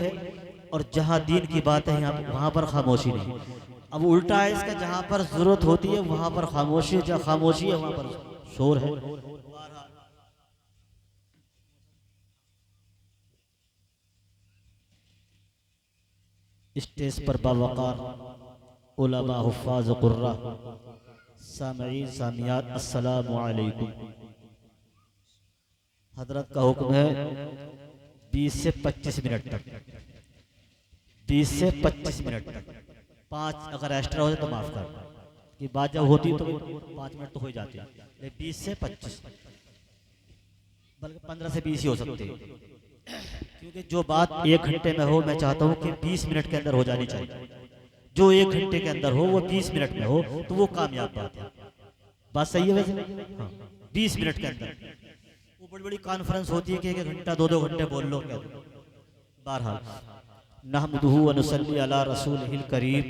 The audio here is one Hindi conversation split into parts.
है और जहाँ दीन की बात है यहाँ वहाँ पर खामोशी नहीं। अब उल्टा है इसका, जहाँ पर जरूरत होती है वहाँ पर खामोशी है, जहाँ खामोशी है वहाँ पर शोर है। स्टेज पर बावकार उलमा हुफ़ाज़ कुर्रा सामईन सामियात अस्सलामु अलैकुम। हजरत का हुक्म है 20 से 25 मिनट तक, 20 से 25 मिनट तक। 5 अगर एक्स्ट्रा हो जाए तो माफ कर, कि बात जब होती तो 5 मिनट तो हो जाती है, लेकिन 20 से 25 बल्कि 15 से 20 ही हो सकती है, क्योंकि जो बात 1 घंटे में हो मैं चाहता हूँ कि 20 मिनट के अंदर हो जानी चाहिए। जो 1 घंटे के अंदर हो वो 20 मिनट में हो तो वो कामयाब बात है। बात सही है वैसे? हाँ, 20 मिनट के अंदर। वो बड़ी बड़ी कॉन्फ्रेंस होती है कि 1 घंटा 2 घंटे बोल लो। क्या बहरहाल नहमदुहु व नुसल्ली अला रसूलिहिल करीम,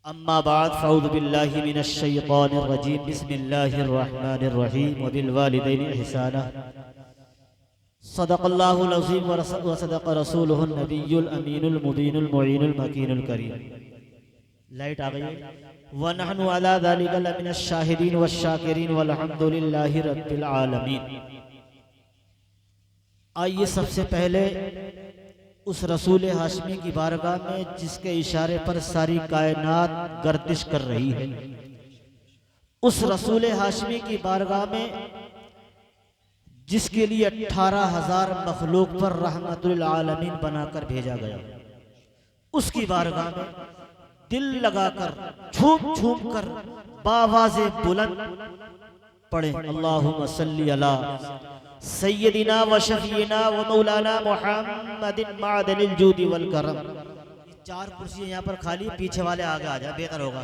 अम्मा बाद फ़अऊज़ु बिल्लाहि मिनश शैतानिर रजीम, बिस्मिल्लाहिर रहमानिर रहीम, व बिल वालिदैनि इहसाना, सदक़ल्लाहुल अज़ीम व सदक़ रसूलुहुन नबियुल अमीनुल मुबीनुल मुईनुल मकीनुल करीम। लाइट आ गई। व नहनु अला ज़ालिका लमिनश शाहिदीन वश शाकिरीन वल्हम्दुलिल्लाहि रब्बिल आलमीन। आइए सबसे पहले उस रसूल हाशमी की बारगाह में जिसके इशारे पर सारी कायनात गर्दिश कर रही है, उस रसूल हाशमी की बारगाह में जिसके लिए 18,000 मखलूक पर रहमतुल आलमीन बनाकर भेजा गया, उसकी बारगाह में दिल लगाकर झूम झूम कर बावाज़े बुलंद पढ़े अल्लाहुम्मा सल्ली अला सय्यदिना व शफीना व मौलाना मुहम्मदिन मादनिल जूदी वल करम। 4 कुर्सियां यहाँ पर खाली, पीछे वाले आगे आ जाए, बेहतर होगा।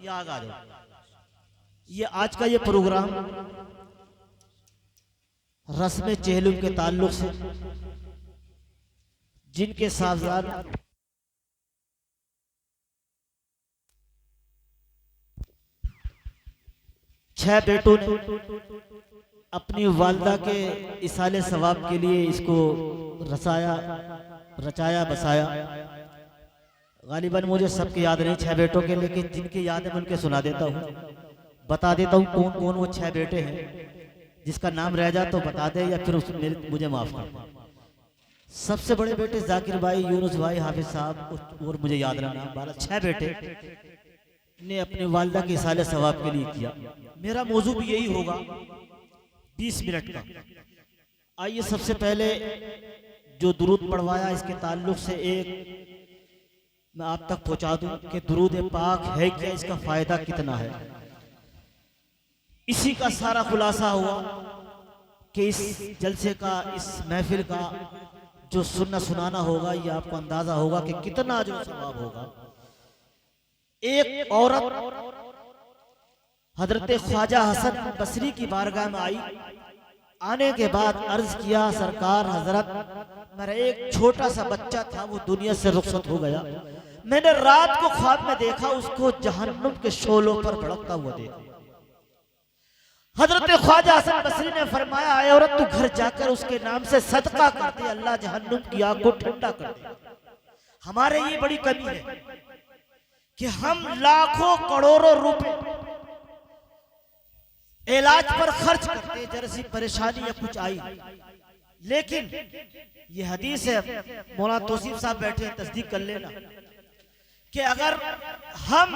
ये आगे आ जाओ। ये आज का ये प्रोग्राम रस्म चहलुम के ताल्लुक से जिनके साहबजाद 6 बेटों ने अपनी वालदा के इसाले सवाब के लिए इसको रचाया बसाया। गालिबन मुझे सबके याद नहीं 6 बेटों के, लेकिन जिनकी याद है मैं उनके सुना देता हूँ, बता देता हूँ कौन कौन वो 6 बेटे हैं। जिसका नाम रह जाए तो बता दे या फिर मुझे माफ कर। सबसे बड़े बेटे जाकिर भाई, यूनुस भाई, हाफिज साहब, और मुझे याद रहा नाम। 6 बेटे ने अपने वालिदा के इसाले सवाब के लिए किया। मेरा मौजू भी यही होगा 20 मिनट का। आइए सबसे पहले जो दुरूद पढ़वाया इसके ताल्लुक से एक मैं आप तक पहुंचा दूं कि दुरूद पाक है क्या, इसका फायदा कितना है। इसी का सारा खुलासा हुआ कि इस जलसे का, इस महफिल का जो सुनाना होगा, ये आपको अंदाजा होगा कि कितना जो सवाब होगा। एक औरत हजरत ख्वाजा हसन बसरी की बारगाह में आई। आने के बाद अर्ज किया, सरकार हजरत मेरा एक छोटा सा बच्चा था, वो दुनिया से रुखसत हो गया। मैंने रात को ख्वाब में देखा उसको जहन्नुम के शोलों पर भड़कता हुआ देखा। हजरत ख्वाजा हसन बसरी ने फरमाया, आए औरत तू घर जाकर उसके नाम से सदका कर दे, अल्लाह जहन्नुम की आग को ठंडा कर दे। हमारे ये बड़ी कमी है कि हम लाखों करोड़ों रुपए इलाज पर खर्च करते, जरा सी परेशानी या कुछ आई। लेकिन ये हदीस है, मौलाना तौसीफ साहब बैठे हैं, तस्दीक कर लेना, कि अगर हम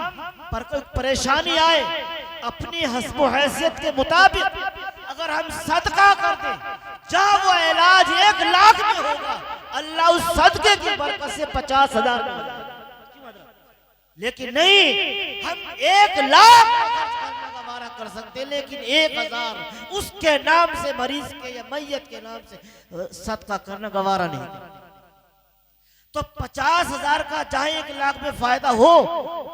पर कोई परेशानी आए अपनी हस्ब हैसियत के मुताबिक अगर हम सदका कर दें, जहाँ वो इलाज 1 लाख में होगा, अल्लाह उस सदके की बरकत से 50,000 में हो जाएगा। लेकिन नहीं, हम 1 लाख गवारा कर सकते, लेकिन 1,000 उसके नाम से, मरीज के या मैयत के नाम से सदका करना गवारा नहीं। तो 50,000 का चाहे 1 लाख में फायदा हो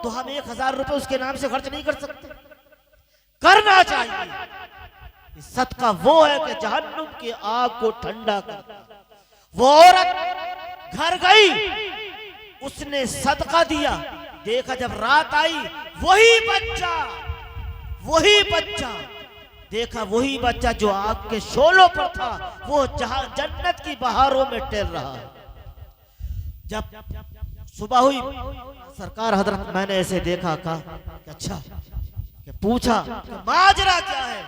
तो हम 1,000 रुपए उसके नाम से खर्च नहीं कर सकते। करना चाहिए। सदका वो है कि जहन्नुम की आग को ठंडा कर। वो औरत घर गई, उसने सदका दिया, देखा जब रात आई वही बच्चा देखा, वही बच्चा जो आग के शोलों पर था, वो जहां जन्नत की बहारों में टहल रहा है। जब सुबह हुई सरकार हजरत मैंने ऐसे देखा, कहा कि अच्छा, कि पूछा कि माजरा क्या है।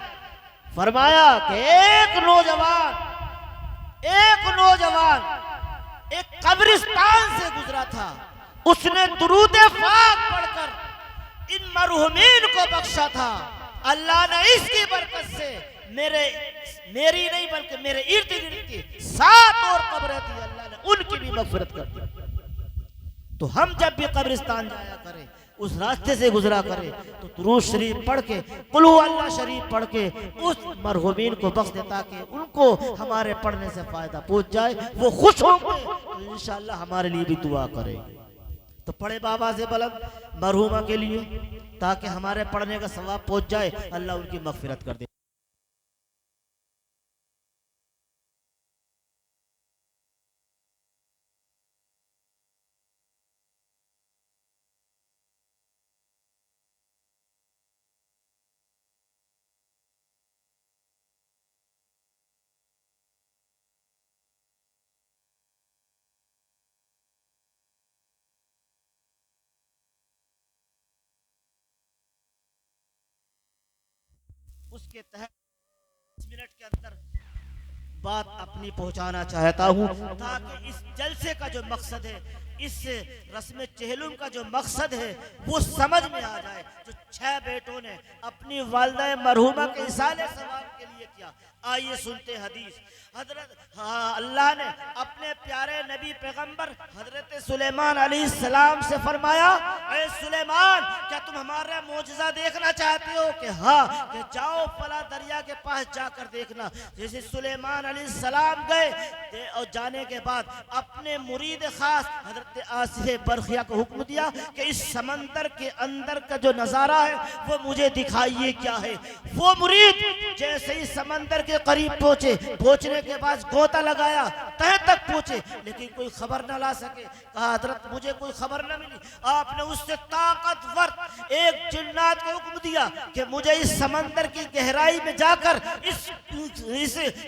फरमाया कि एक नौजवान एक कब्रिस्तान से गुजरा था, उसने दुरूद पाक पढ़कर इन मरहुमीन को बख्शा था। अल्लाह ने इसकी बरकत से मेरी नहीं बल्कि मेरे इर्द गिर्द की 7 और कब्रें थी, अल्लाह ने उनकी भी मगफिरत कर दी। तो हम जब भी कब्रिस्तान जाया करें, उस रास्ते से गुजरा करें, तो दुरूद शरीफ पढ़ के, कुल हु अल्लाह शरीफ पढ़ के उस मरहुमीन को बख्श दे, ताकि उनको हमारे पढ़ने से फायदा पहुंच जाए, वो खुश होंगे तो इंशाअल्लाह हमारे लिए भी दुआ करेंगे। तो पढ़े बाबा से बुलंद मरहुमा के लिए, ताकि हमारे पढ़ने का सवाब पहुंच जाए, अल्लाह उनकी मगफिरत कर दे। उसके तहत 10 मिनट के अंदर बात अपनी पहुंचाना चाहता हूं, ताकि इस जलसे का जो मकसद है, इस रस्म चहलुम का जो मकसद है, वो समझ में आ जाए। जो 6 बेटों ने अपनी वालिदा मरहुमा के इसाले सवाब के लिए किया। आइए सुनते हदीस। अल्लाह ने अपने प्यारे नबी पैगंबर हजरत सुलेमान अलैहिस्सलाम से फरमाया, ऐ सुलेमान, क्या तुम हमारा मौजज़ा देखना चाहते हो? कि हाँ, कि जाओ फला दरिया के पास जाकर देखना। जैसे सुलेमान अलैहिस्सलाम गए और जाने के बाद अपने मुरीद खास हजरत आसिफ बरखिया को हुक्म दिया कि इस समंदर के अंदर का जो नजारा है वो मुझे दिखाइए क्या है। वो मुरीद जैसे ही समंदर के करीब पहुंचने के बाद गोता लगाया, तह तक पहुंचे, लेकिन कोई खबर न ला सके। कहा हजरत मुझे कोई खबर न मिली। आपने उससे ताकतवर एक जिन्नात को हुक्म दिया कि मुझे इस समंदर की गहराई में जाकर, इस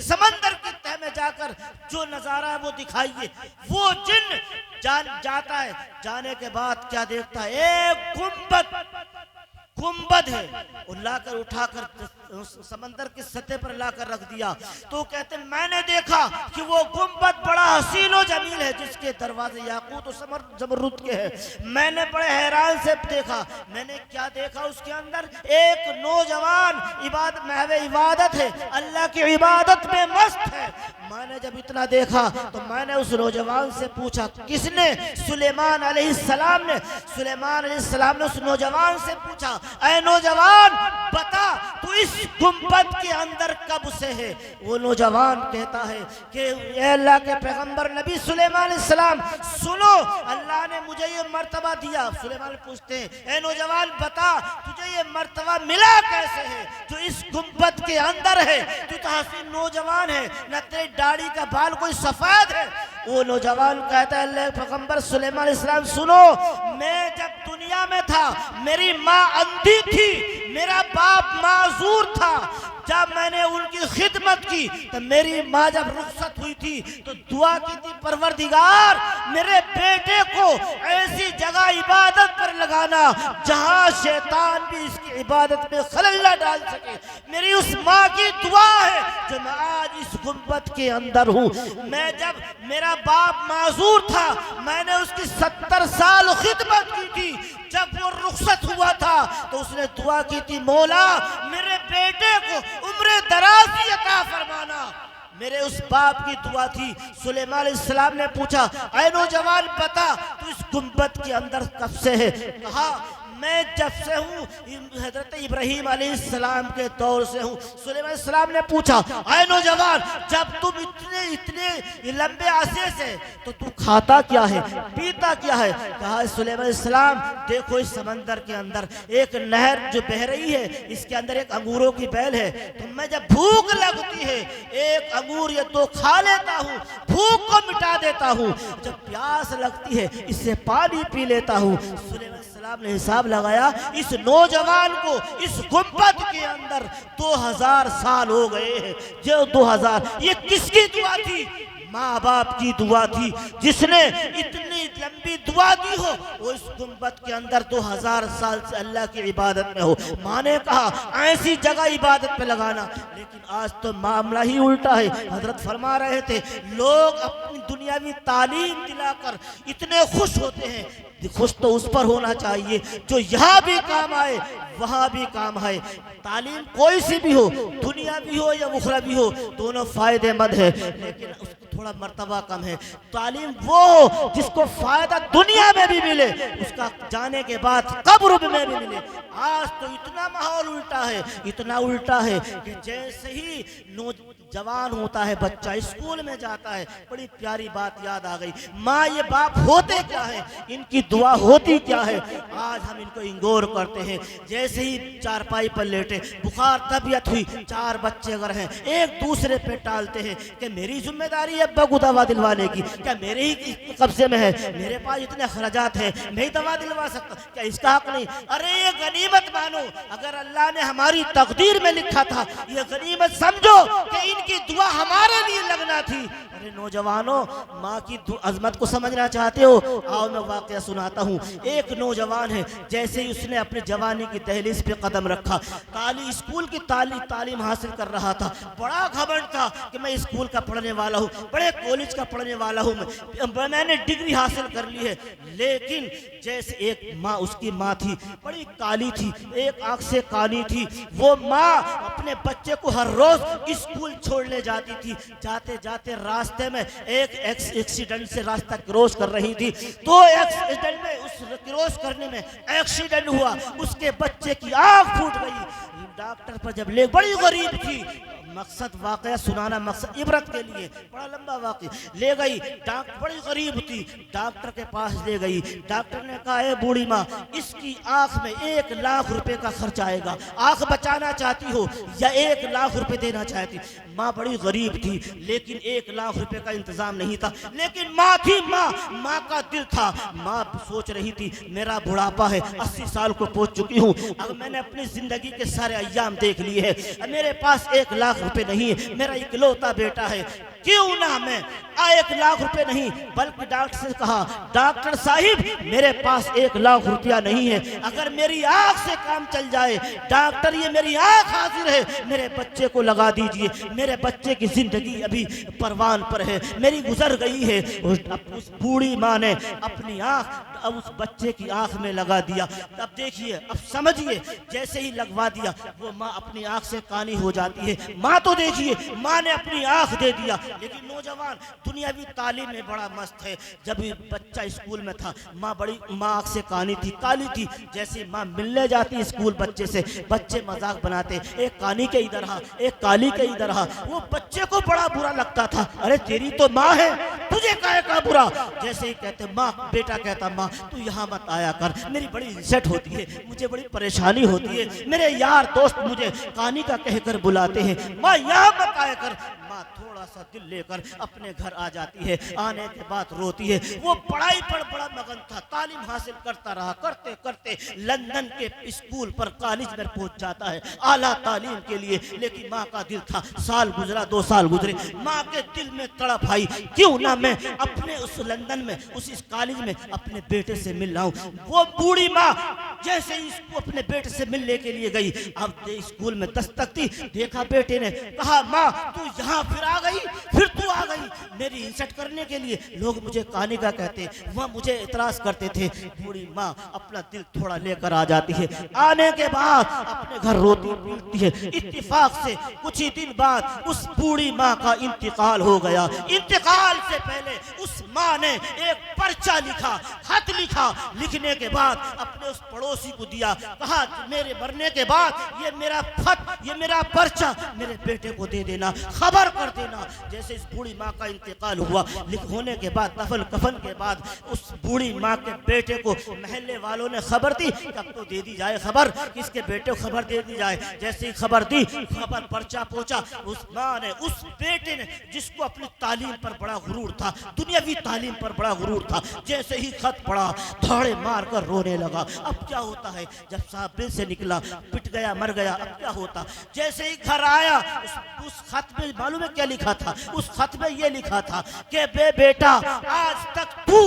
समंदर की तह में जाकर जो नजारा है वो दिखाइए। वो जिन्न जाता है, जाने के बाद क्या देखता है, एक गुंबद है, और लाकर उठाकर समंदर की सतह पर लाकर रख दिया। तो कहते मैंने देखा कि वो गुंबद बड़ा हसीन और जमील है, जिसके दरवाजे याकूत और जमरुद के हैं। मैंने बड़े हैरान से देखा। मैंने क्या देखा? उसके अंदर एक नौजवान महव इबादत है, अल्लाह की इबादत में मस्त है। मैंने जब इतना देखा तो मैंने उस नौजवान से पूछा, किसने? सुलेमान अलैहिस्सलाम ने उस नौजवान से पूछा, ऐ नौजवान बता तू इस गुंबद के अंदर कब से है? वो नौजवान कहता है कि अल्लाह के पैगंबर नबी सुलेमान अलैहिस्सलाम, सुनो, अल्लाह ने मुझे ये मर्तबा दिया। सुलेमान पूछते हैं, ऐ नौजवान बता तुझे ये मर्तबा मिला कैसे है जो इस गुंबद के अंदर है? तू तो हसीन नौजवान है, न तेरी दाढ़ी का बाल कोई सफेद है। वो नौजवान कहता है, अल्लाह पैगंबर सुलेमान अलैहिस्सलाम सुनो, मैं जब दुनिया में था मेरी माँ अंधी थी, मेरा बाप माजूर था। जब मैंने उनकी खिदमत की तो मेरी माँ जब रुखसत हुई थी तो दुआ की थी, परवरदिगार मेरे बेटे को ऐसी जगह इबादत पर लगाना जहां शैतान भी इसकी इबादत में खलल न डाल सके। मेरी उस माँ की दुआ है जो मैं आज इस गुंबद के अंदर हूँ। मैं जब मेरा बाप माजूर था मैंने उसकी 70 साल खिदमत की थी। जब वो रुखसत हुआ था तो उसने दुआ की थी, मौला मेरे बेटे को उम्र दराज़ी अता फरमाना। मेरे उस बाप की दुआ थी। सुलेमान अलैहिस्सलाम ने पूछा, ऐ नौजवान बता तू इस गुंबद के अंदर कब से है? कहा मैं जब से हूँ हजरत इब्राहिम अलैहिस्सलाम के दौर से हूँ। सुलेमान अलैहिस्सलाम ने पूछा, ऐ नौजवान जब तुम इतने लंबे अरसे से, तो तू खाता क्या है, पीता क्या है? कहा सुलेमान अलैहिस्सलाम देखो इस समंदर के अंदर एक नहर जो बह रही है, इसके अंदर एक अंगूरों की बेल है। तो मैं जब भूख लगती है एक अंगूर या 2 खा लेता हूँ, भूख को मिटा देता हूँ। जब प्यास लगती है इससे पानी पी लेता हूँ। सुलेमान अलैहिस्सलाम ने हिसाब लगाया, इस नौजवान को इस गुंबद के अंदर 2000 साल हो गए हैं। जो 2000, ये किसकी दुआ थी? माँ बाप की दुआ थी। जिसने इतनी लंबी दुआ दी हो वो इस गुंबद के अंदर 2000 साल से अल्लाह की इबादत में हो। माँ ने कहा ऐसी जगह इबादत पे लगाना, लेकिन आज तो मामला ही उल्टा है। हजरत फरमा रहे थे लोग अपनी दुनियावी तालीम दिलाकर इतने खुश होते हैं, खुश तो उस पर होना चाहिए जो यहाँ भी काम आए वहाँ भी काम आए। तालीम कोई सी भी हो, दुनिया भी हो या उखरा भी हो, दोनों फायदेमंद है, लेकिन उसको थोड़ा मर्तबा कम है। तालीम वो हो जिसको फायदा दुनिया में भी मिले, उसका जाने के बाद कब्र में भी मिले। आज तो इतना माहौल उल्टा है, इतना उल्टा है कि जैसे ही जवान होता है बच्चा स्कूल में जाता है, बड़ी प्यारी बात याद आ गई, माँ ये बाप होते क्या है, इनकी दुआ होती क्या है। आज हम इनको इंगोर करते हैं। जैसे ही चारपाई पर लेटे, बुखार तबीयत हुई, 4 बच्चे अगर हैं एक दूसरे पे टालते हैं कि मेरी जिम्मेदारी है अब्बा को दवा दिलवाने की, क्या मेरे ही कब्जे में है, मेरे पास इतने अखराजात हैं, मैं ही दवा दिलवा सकता, क्या इसका हक नहीं। अरे ये गनीमत मानो, अगर अल्लाह ने हमारी तकदीर में लिखा था, ये गनीमत समझो कि इनकी दुआ हमारे लिए लगना थी। अरे नौजवानों, माँ की अजमत को समझना चाहते हो, आओ मैं वाकया सुनाता हूँ। एक नौजवान है, जैसे ही उसने अपनी जवानी की दहलीज पे कदम रखा, स्कूल की तालीम हासिल कर रहा था, बड़ा घमंड था कि मैं स्कूल का पढ़ने वाला हूँ, बड़े कॉलेज का पढ़ने वाला हूँ, मैंने डिग्री हासिल कर ली है। लेकिन जैसे एक माँ, उसकी माँ थी, बड़ी काली थी, एक आंख से काली थी। वो माँ अपने बच्चे को हर रोज स्कूल छोड़ने जाती थी। जाते जाते रास्ते में एक एक्सीडेंट से रास्ता क्रॉस कर रही थी, तो एक्सीडेंट में, उस क्रॉस करने में एक्सीडेंट हुआ, उसके बच्चे की आंख फूट गई। डॉक्टर पर जब ले, बड़ी गरीब थी, मकसद वाकया सुनाना, मकसद इबरत के लिए, बड़ा लंबा वाकया, ले गई, डॉक्टर बड़ी गरीब थी, डॉक्टर के पास ले गई। डॉक्टर ने कहा ए बूढ़ी माँ, इसकी आंख में 1 लाख रुपए का खर्च आएगा, आंख बचाना चाहती हो या 1 लाख रुपए देना चाहती। माँ बड़ी गरीब थी, लेकिन 1 लाख रुपए का इंतजाम नहीं था, लेकिन माँ थी, माँ का दिल था। माँ सोच रही थी मेरा बुढ़ापा है, 80 साल को पहुंच चुकी हूँ, अब मैंने अपनी जिंदगी के सारे अय्याम देख लिए हैं, मेरे पास 1 लाख रुपए नहीं है, मेरा इकलौता बेटा है, क्यों ना मैं 1 लाख रुपए नहीं, बल्कि डॉक्टर से कहा डॉक्टर साहिब मेरे पास 1 लाख रुपया नहीं है, अगर मेरी आंख से काम चल जाए, डॉक्टर ये मेरी आंख हाजिर है, मेरे बच्चे को लगा दीजिए, मेरे बच्चे की जिंदगी अभी परवान पर है, मेरी गुजर गई है। उस बूढ़ी माँ ने अपनी आंख अब उस बच्चे की आंख में लगा दिया। अब देखिए, अब समझिए, जैसे ही लगवा दिया वो माँ अपनी आंख से कानी हो जाती है। माँ तो देखिए, माँ ने अपनी आंख दे दिया, लेकिन नौजवान दुनियावी तालीम में बड़ा मस्त है। जब बच्चा स्कूल में था, माँ आंख से कानी थी, काली थी, जैसे माँ मिलने जाती स्कूल बच्चे से, बच्चे मजाक बनाते, एक कानी के इधर हा, एक काली के इधर हा, वो बच्चे को बड़ा बुरा लगता था। अरे तेरी तो माँ है, तुझे काहे का बुरा। जैसे ही कहते माँ, बेटा कहता माँ तू यहाँ मत आया कर, मेरी बड़ी इज्जत होती है, मुझे बड़ी परेशानी होती है, मेरे यार दोस्त मुझे कानी का कहकर बुलाते हैं, माँ यहाँ मत आया कर। माँ थोड़ा सा दिल लेकर अपने घर आ जाती है, आने के बाद रोती है। वो पढ़ाई पर बड़ा मगन था, तालीम हासिल करता रहा, करते करते लंदन के स्कूल पर, कॉलेज में पहुंच जाता है आला तालीम के लिए। लेकिन माँ का दिल था, साल गुजरा, 2 साल गुजरे, माँ के दिल में तड़प आई, क्यों ना मैं अपने उस लंदन में, उस कॉलेज में अपने बेटे से मिल रहा हूँ। वो बूढ़ी माँ जैसे ही अपने बेटे से मिलने के लिए गई, अब स्कूल में दस्तक दी, देखा बेटे ने, कहा माँ तू यहाँ फिर आ गई, फिर तू आ गई मेरी इज्जत करने के लिए, लोग मुझे कहानी का कहते, वह मुझे इतराज करते थे। बूढ़ी माँ अपना दिल थोड़ा लेकर आ जाती है, आने के बाद अपने घर रोती पीटती है। इत्तेफाक से कुछ ही दिन बाद उस बूढ़ी माँ का इंतकाल हो गया। इंतकाल से पहले उस माँ ने एक पर्चा लिखा, खत लिखा, लिखने के बाद अपने उस पड़ोसी को दिया, कहा मेरे मरने के बाद ये मेरा खत, ये मेरा पर्चा मेरे बेटे को दे देना, खबर कर देना। जैसे इस बूढ़ी माँ का इंतकाल हुआ, होने के बाद दफन कफन के बाद उस बूढ़ी माँ के बेटे को महल्ले वालों ने खबर दी, तब तो दे दी जाए खबर, किसके बेटे को खबर दे दी जाए। जैसे ही खबर दी, खबर पर्चा पहुंचा, उस माँ ने, उस बेटे ने, जिसको अपनी तालीम पर बड़ा गुरूर था, दुनियावी तालीम पर बड़ा गुरूर था, जैसे ही खत पढ़ा धड़े मार कर रोने लगा। अब क्या क्या होता है, जब साहब दिल से निकला, पिट गया, मर गया, अब क्या होता। जैसे ही घर आया, उस खत में मालूम है क्या लिखा था, उस खत में ये लिखा था कि बेटा आज तक तू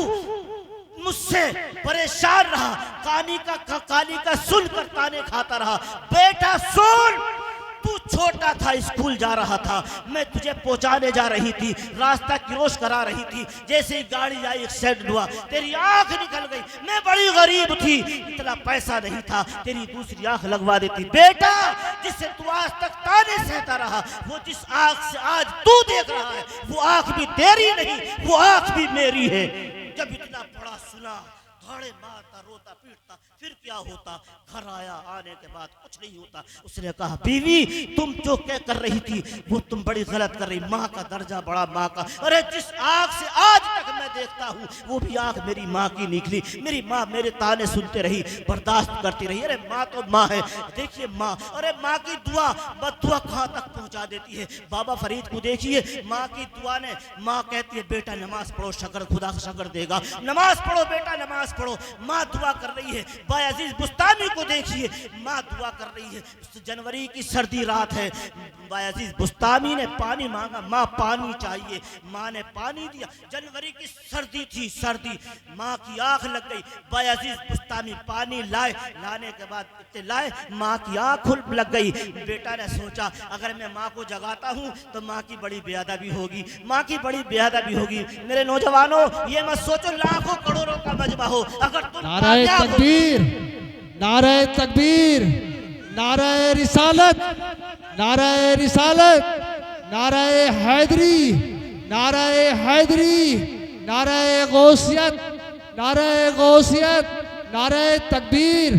मुझसे परेशान रहा, कानी का सुनकर ताने खाता रहा। बेटा सुन, तू छोटा था, स्कूल जा रहा था, मैं तुझे पहुंचाने जा रही थी, रास्ता क्रॉस करा रही थी, जैसे ही गाड़ी आई एक्सीडेंट हुआ, तेरी आंख निकल गई। मैं बड़ी गरीब थी, इतना पैसा नहीं था, तेरी दूसरी आंख लगवा देती। बेटा जिससे तू आज तक ताने सहता रहा, वो जिस आंख से आज तू देख रहा है, वो आंख भी तेरी नहीं, वो आंख भी मेरी है। जब इतना बड़ा सुना, धाड़े मारता, रोता पीटता, फिर क्या होता। घर आया, आने के बाद कुछ नहीं होता। उसने कहा बीवी तुम जो क्या कर रही थी वो तुम बड़ी गलत कर रही, माँ का दर्जा बड़ा माँ का। अरे जिस आंख से आज तक मैं देखता हूँ वो भी आंख मेरी माँ की निकली। मेरी माँ मेरे ताने सुनते रही, बर्दाश्त करती रही। अरे माँ तो माँ है, देखिए माँ, अरे माँ की दुआ बददुआ कहाँ तक पहुँचा देती है। बाबा फरीद को देखिए, माँ की दुआ ने, माँ कहती है बेटा नमाज पढ़ो, शक्र खुदा शक्र देगा, नमाज पढ़ो बेटा नमाज पढ़ो। माँ दुआ कर रही है। बायजीज बुस्तामी को देखिए, माँ दुआ कर रही है। जनवरी की सर्दी रात है, बायजीज बुस्तामी ने पानी मांगा, माँ पानी चाहिए, माँ ने पानी दिया। जनवरी की सर्दी थी, सर्दी, माँ की आंख लग गई। बायजीज बुस्तामी पानी लाए, लाने के बाद इतने लाए, माँ की आंख लग गई। बेटा ने सोचा अगर मैं माँ को जगाता हूँ तो माँ की बड़ी बेअदबी होगी, माँ की बड़ी बेअदबी होगी। मेरे नौजवानों ये मत सोचो लाखों करोड़ों का मजमा हो, अगर तुम नारे तकबीर, नारे तकबीर, नारे रिसालत, नारे रिसालत, नारे हैदरी, नारे हैदरी, नारे गौसियत, नारे गौसियत, नारे तकबीर।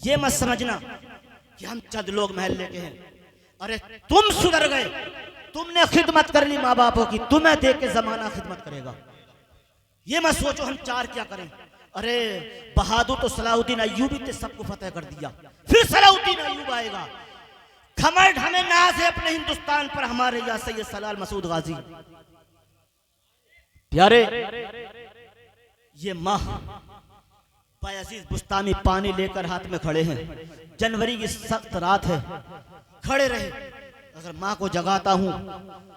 ये मत समझना कि हम चंद लोग महल्ले के हैं। अरे तुम सुधर गए, तुमने खिदमत कर ली माँ बापों की, तुम्हें देख के जमाना खिदमत करेगा। ये मत सोचो हम चार क्या करें। अरे बहादुर तो सलाहुद्दीन अय्यूबी ने सबको फतेह कर दिया, फिर सलाहुद्दीन अय्यूब आएगा। खमर्ड हमें नाज है अपने हिंदुस्तान पर, हमारे यहाँ सैयद सलाल मसूद गाजी। प्यारे ये माह बायजीज बुस्तामी पानी लेकर हाथ में खड़े हैं। जनवरी की सख्त रात है, खड़े रहे। अगर माँ को जगाता हूं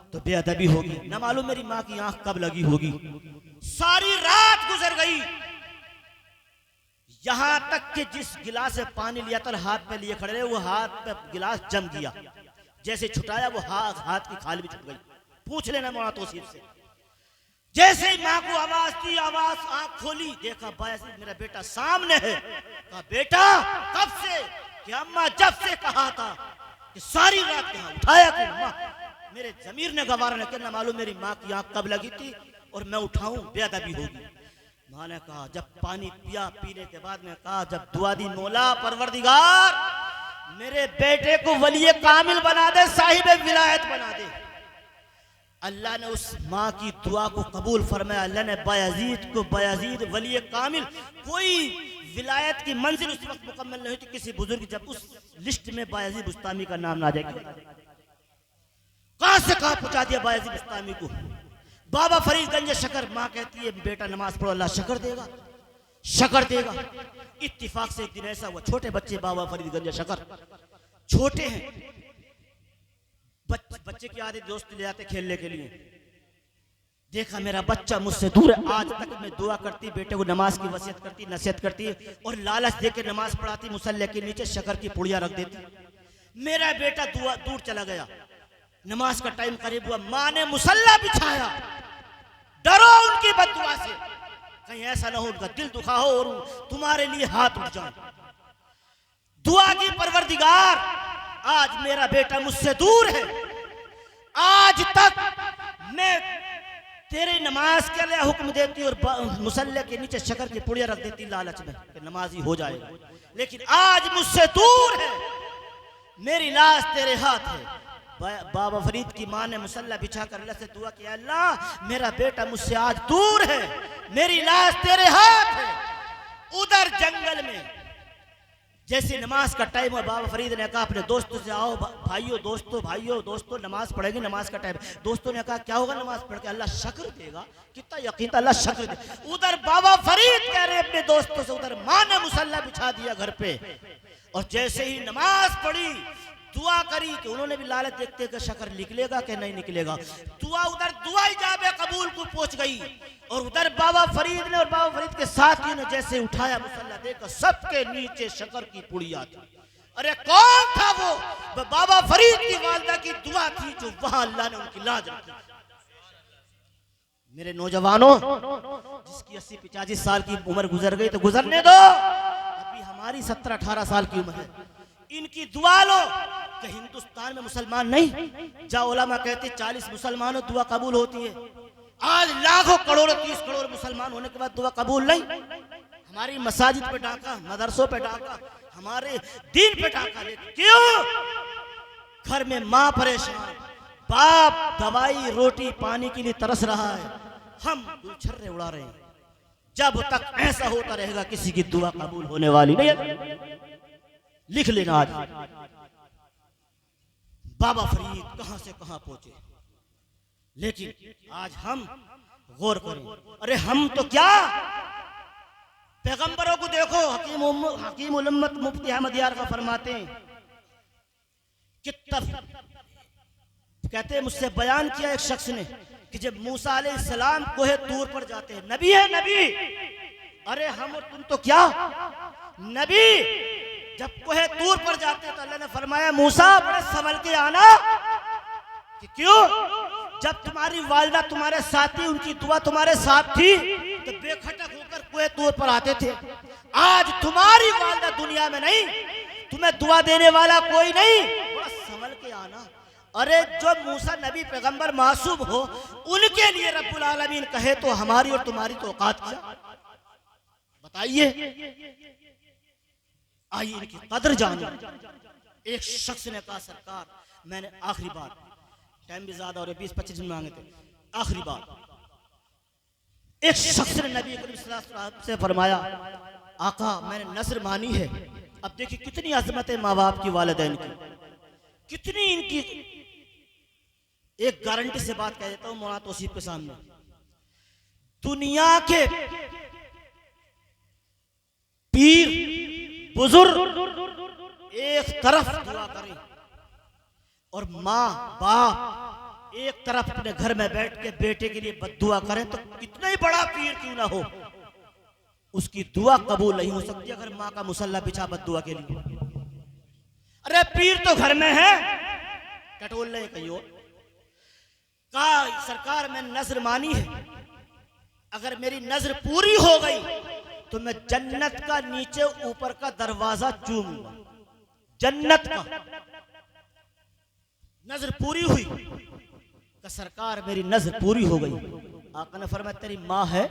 तो बेअदबी होगी, न मालूम मेरी माँ की आंख कब लगी होगी। सारी रात गुजर गई, यहां तक कि जिस गिलास से पानी लिया था हाथ पे लिए खड़े रहे, वो हाथ पे गिलास जम गया। जैसे छुटाया वो हाथ की खाल भी छुट गई। पूछ लेना मौलाना तौसीफ से। जैसे ही माँ को आवाज दी, आवाज आंख खोली, देखा बायजीद मेरा बेटा सामने है। कहा बेटा कब से? कि अम्मा जब से कहा था कि सारी रात कहाँ उठाया क्यों? अम्मा मेरे जमीर ने गवारा न करना, मालूम मेरी माँ की आंख कब लगी थी और मैं उठाऊं बेअदबी होगी। माँ ने कहा जब पानी पिया, पीने के बाद में कहा जब दुआ दी मौला परवरदिगार मेरे बेटे को वली कामिल बना दे, साहिब विलायत बना दे। अल्लाह ने उस माँ की दुआ को कबूल फरमाया। अल्लाह ने बायजीद को बायजीद वली कामिल, कोई विलायत की मंजिल उस वक्त मुकम्मल नहीं थी किसी बुजुर्ग, जब उस लिस्ट में बायजीद बुस्तामी का नाम ना जाएगा। कहां से कहां पहुंचा दिया बायजीद बुस्तामी को। बाबा फरीद गंज शकर, माँ कहती है बेटा नमाज पढ़ो, अल्लाह शकर देगा, शकर देगा। इत्तिफाक से एक दिन ऐसा हुआ, छोटे बच्चे बाबा फरीद गंज शकर छोटे हैं, बच्चे की आदत दोस्त ले जाते खेलने के लिए। देखा मेरा बच्चा मुझसे दूर है, आज तक मैं दुआ करती, बेटे को नमाज की वसीयत करती, नसीहत करती और लालच देके नमाज पढ़ाती, मुसल्ले के नीचे शक्कर की पुड़िया रख देती। मेरा बेटा दूर चला गया, नमाज का टाइम करीब हुआ, माँ ने मुसल्ला बिछाया। डरो उनकी बददुआ से, कहीं ऐसा ना हो उनका दिल दुखा हो और तुम्हारे लिए हाथ उठ जाए। दुआ की परवरदिगार आज मेरा बेटा मुझसे दूर है, आज तक मैं तेरे नमाज के लिए हुक्म देती और मुसल्ले के नीचे शक्कर की पुड़िया रख देती लालच में कि नमाजी हो जाएगा, लेकिन आज मुझसे दूर है, मेरी लाश तेरे हाथ है। बाबा फरीद की माँ ने मुसल्ला बिछा कर अल्लाह से दुआ किया, अल्लाह मेरा बेटा मुझसे आज दूर है, मेरी लाश तेरे हाथ है। उधर जंगल में जैसे नमाज का टाइम है, बाबा फरीद ने कहा अपने दोस्तों से, आओ भाइयों दोस्तों नमाज पढ़ेंगे, नमाज का टाइम। दोस्तों ने कहा क्या होगा नमाज पढ़ के? अल्लाह शक्र देगा। कितना यकीन था, अल्लाह शक्र दे। उधर बाबा फरीद कह रहे अपने दोस्तों से, उधर माँ ने मुसल्ला बिछा दिया घर पे, और जैसे ही नमाज पढ़ी, दुआ करी कि उन्होंने भी लालच देखते कि शक्र निकलेगा कि नहीं निकलेगा। दुआ उधर दुआ इजाबे कबूल को पहुंच गई, और उधर बाबा फरीद ने और बाबा फरीद के साथियों ने जैसे उठाया मुसल्ला, देखकर सबके नीचे शक्र की पुड़िया थी। अरे कौन था वो? बाबा फरीद की वालिदा की दुआ थी, जो वहां अल्लाह ने उनकी लाज रखी। मेरे नौजवानों, जिसकी 80-85 साल की उम्र गुजर गई तो गुजरने दो, अभी हमारी 17-18 साल की उम्र है। इनकी दुआ लो कि हिंदुस्तान में मुसलमान नहीं, जा उलमा कहते 40 मुसलमानों दुआ कबूल होती है। आज लाखों करोड़ों 30 करोड़ मुसलमान होने के बाद दुआ कबूल नहीं। हमारी मसाजिद पे डाका, मदरसों पे डाका, हमारे दीन पे डाका। क्यों? घर में माँ परेशान, बाप दवाई रोटी पानी के लिए तरस रहा है, हम गुलछर्रे उड़ा रहे हैं। जब तक ऐसा होता रहेगा किसी की दुआ कबूल होने वाली नहीं है। लिख लेना, आज बाबा फरीद कहां से कहां पहुंचे, लेकिन आज हम गौर करें। अरे हम तो क्या, पैगंबरों को देखो, हकीम उम्मत मुफ्ती अहमद यार का फरमाते हैं, कितना कहते हैं, मुझसे बयान किया एक शख्स ने कि जब मूसा अलैहिस्सलाम कोहे तूर पर जाते हैं, नबी है नबी, अरे हम और तुम तो क्या नबी, जब कोहे तूर पर जाते हैं तो अल्लाह ने फरमाया मूसा बड़े संभल के आना। कि क्यों? जब तुम्हारी वालिदा तुम्हारे साथी, उनकी दुआ तुम्हारे साथ थी तो बेखटक होकर कोहे तूर पर आते थे। आज तुम्हारी वालिदा दुनिया में नहीं, तुम्हें दुआ देने वाला कोई नहीं, बड़ा संभल के आना। अरे जो मूसा नबी पैगंबर मासूम हो, उनके लिए रब्बुल आलमीन कहे तो हमारी और तुम्हारी तो औकात क्या? बताइए। आइए इनकी कदर जाने। एक शख्स ने कहा सरकार, मैंने आखिरी बात, टाइम भी ज्यादा हो रहा है, 20-25 दिन मांगे थे, आखिरी बात। एक शख्स ने नबी करीम सल्लल्लाहु अलैहि वसल्लम से फरमाया, आका मैंने नज़र मानी है। अब देखिए कितनी अजमत है माँ बाप की, वालिदैन की, कितनी इनकी। एक गारंटी से बात कह देता हूं मौलाना तौसीफ के सामने, दुनिया के पीर बुजुर्ग एक तरफ दुआ करें और माँ बाप एक तरफ अपने घर में बैठ के बेटे के लिए बद्दुआ करें, तो कितना ही बड़ा पीर क्यों ना हो, उसकी दुआ कबूल नहीं हो सकती अगर माँ का मुसल्ला बिछा बद्दुआ के लिए। अरे पीर तो घर में है, टटोल रहे कहीं और। कहा सरकार मैंने नजर मानी है, अगर मेरी नजर पूरी हो गई तो मैं जन्नत का नीचे ऊपर का दरवाजा चूमूंगा, जन्नत का। नजर पूरी हुई कि सरकार मेरी नजर पूरी हो गई। आका ने फरमाया तेरी माँ है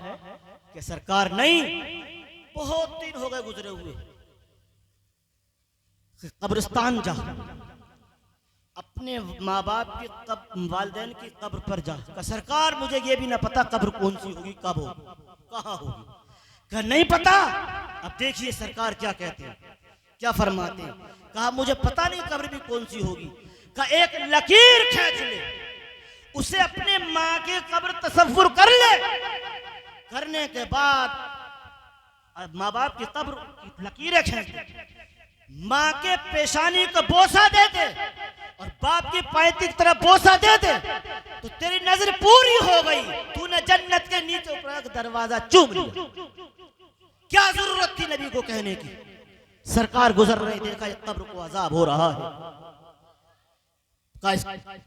कि सरकार नहीं, बहुत दिन हो गए गुजरे हुए, कब्रिस्तान जा, अपने माँ बाप की वालिदैन की कब्र पर जा। का सरकार मुझे ये भी ना पता कब्र कौन सी होगी, कब होगी, कहाँ होगी, कहा नहीं पता। अब देखिए सरकार क्या कहते हैं, क्या फरमाते हैं। कहा मुझे पता नहीं कब्र भी कौन सी होगी। कहा एक लकीर खींच ले, उसे अपने माँ की कब्र तसव्वुर कर ले, करने के बाद माँ बाप की कब्र की लकीरें खींच ले, माँ के पेशानी को बोसा दे दे और बाप की पैती की तरफ बोसा दे दे, तो तेरी नजर पूरी हो गई, तूने जन्नत के नीचे ऊपर दरवाजा चूम लिया। क्या जरूरत थी नबी को कहने की? सरकार गुजर रही, देखा कब्र को अजाब हो रहा है,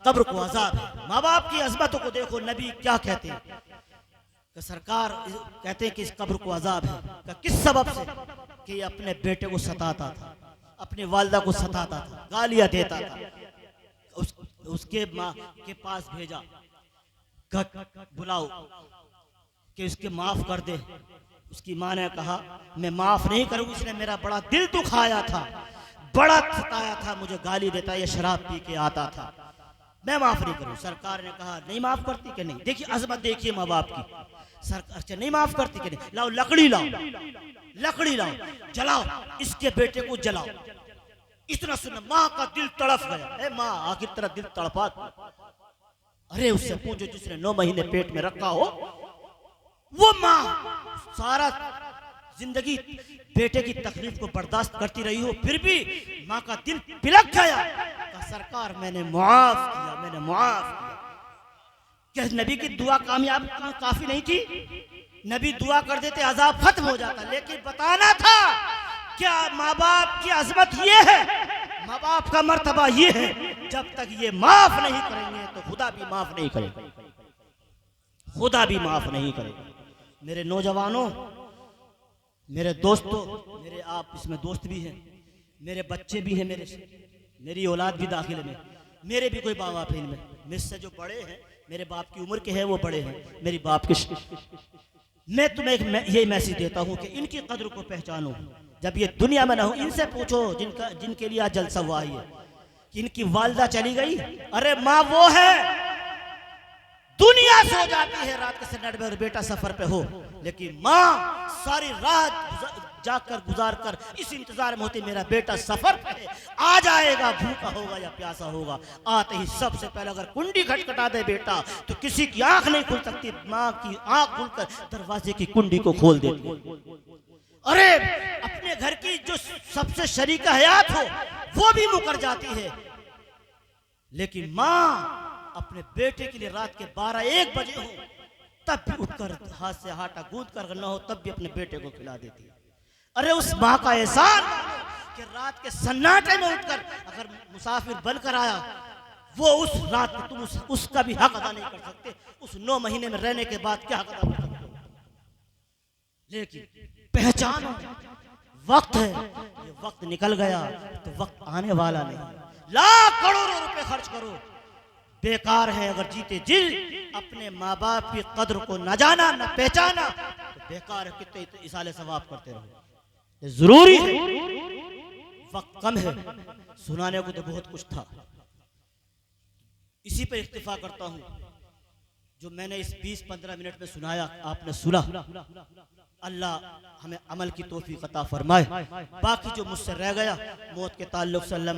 कब्र को अजाब है। माँ बाप की अजमतों को देखो, नबी क्या कहते हैं कि सरकार कहते हैं कि इस कब्र को अजाब है। किस सबब से? कि अपने बेटे को सताता था, अपने वालिदा को सताता था, गालियां देता था। उसके माँ के पास भेजा, बुलाओ कि उसके माफ कर दे। उसकी माँ ने कहा मैं माफ नहीं करूंगी, इसने मेरा बड़ा दिल दुखाया था, बड़ा सताया था, मुझे गाली देता, ये शराब पी के आता था, मैं माफ नहीं करूँ। सरकार ने कहा नहीं माफ करती कि नहीं? देखिए अजमत, देखिए माँ बाप की। सरकार अच्छा नहीं माफ करती कि नहीं? लाओ लकड़ी लाओ, लकड़ी लाओ, जलाओ, इसके बेटे को जलाओ। इतना सुना माँ का दिल तड़प गया। माँ आखिर तरह दिल तड़पा। अरे उससे पूछो जिसने 9 महीने पेट में रखा हो, वो माँ सारा जिंदगी बेटे की तकलीफ को बर्दाश्त करती रही हो, फिर भी माँ का दिल पिलक गया। सरकार मैंने मुआफ किया, मैंने मुआफ किया। क्या नबी की दुआ कामयाब काफी नहीं थी? नबी दुआ कर देते अजाब खत्म हो जाता, लेकिन बताना था क्या माँ बाप की अजमत ये है, माँ बाप का मर्तबा ये है। जब तक ये माफ नहीं करेंगे तो खुदा भी माफ नहीं करेगा, खुदा भी माफ नहीं करेगा। मेरे नौजवानों, मेरे दोस्तों, मेरे आप इसमें दोस्त भी हैं, मेरे बच्चे भी हैं, मेरी औलाद भी दाखिल में, मेरे भी कोई माँ बाप है इनमें। मुझसे जो बड़े हैं, मेरे बाप की उम्र के हैं, वो बड़े हैं, मेरी बाप के। मैं तुम्हें यही मैसेज देता हूँ कि इनकी कद्र को पहचानो। जब ये दुनिया में ना हो, इनसे पूछो जिनके लिए आज जलसा हुआ है कि इनकी वालिदा चली गई। अरे माँ वो है, दुनिया सो जाती है रात के सन्नाटे में और बेटा सफर पे हो, लेकिन माँ सारी रात जाकर गुजार कर इस इंतजार में होती मेरा बेटा सफर पे है, आ जाएगा, भूखा होगा या प्यासा होगा। आते ही सबसे पहले अगर कुंडी खटखटा दे बेटा तो किसी की आंख नहीं खुल सकती, माँ की आंख खुलकर दरवाजे की कुंडी को खोल देती। अरे अपने घर की जो सबसे शरीका हयात हो वो भी मुकर जाती है, लेकिन माँ अपने बेटे के लिए रात के 12-1 बजे हो तब भी उठकर हाथ से आटा गूंद कर न हो तब भी अपने बेटे को खिला देती है। अरे उस माँ का एहसान कि रात के सन्नाटे में उठकर अगर मुसाफिर बनकर आया, वो उस रात में तुम उसका भी हक अदा नहीं कर सकते। उस 9 महीने में रहने के बाद क्या हक अदा कर सकते हो? लेकिन पहचानो वक्त है, ये वक्त निकल गया तो वक्त आने वाला नहीं। लाख करोड़ों रुपए खर्च करो, बेकार है। अगर जीते जी अपने माँ बाप की कद्र को न जाना न पहचाना तो बेकार है। कितने इसाले सवाब करते रहो, ये जरूरी है। वक्त कम है, सुनाने को तो बहुत कुछ था। इसी पर इक्तिफा करता हूँ जो मैंने इस 20-15 मिनट में सुनाया, आपने सुना। अल्लाह हमें अमल की तौफीक अता फरमाए। बाकी जो मुझसे रह गया मौत के ताल्लुक से अल्लाह